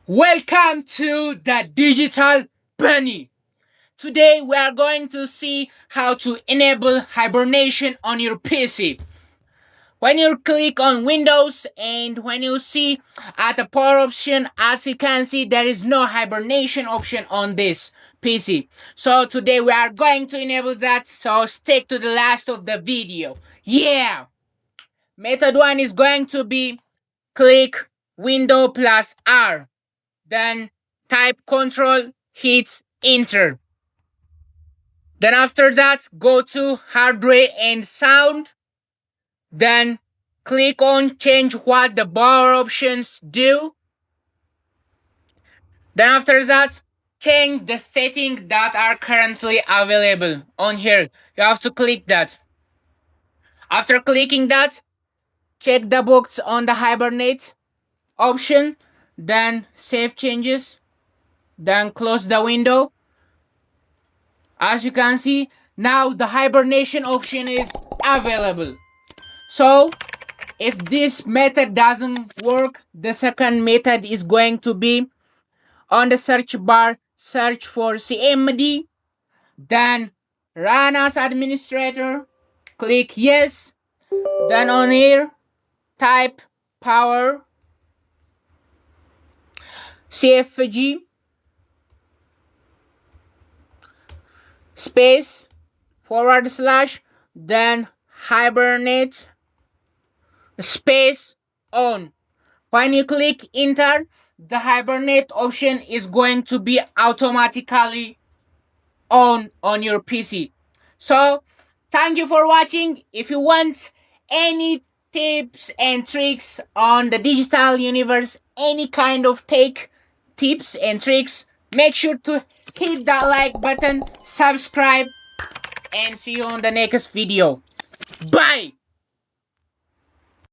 Welcome to the Digital Bunny. Today we are going to see how to enable hibernation on your PC. When you click on Windows and when you see at the power option, as you can see, there is no hibernation option on this PC. So today we are going to enable that, so stick to the last of the video. Yeah! Method 1 is going to be click Window plus R. Then type Control, hit Enter. Then after that, go to Hardware and Sound. Then click on Change what the bar options do. Then after that, change the settings that are currently available on here. You have to click that. After clicking that, check the box on the Hibernate option. Then save changes. Then close the window. As you can see, now the hibernation option is available. So if this method doesn't work, the second method is going to be on the search bar, search for CMD, then run as administrator, click yes, then on here type power CFG space / then hibernate space on. When you click enter, the hibernate option is going to be automatically on your PC. So thank you for watching. If you want any tips and tricks on the digital universe, any kind of tech tips and tricks, make sure to hit that like button, subscribe, and see you on the next video. Bye!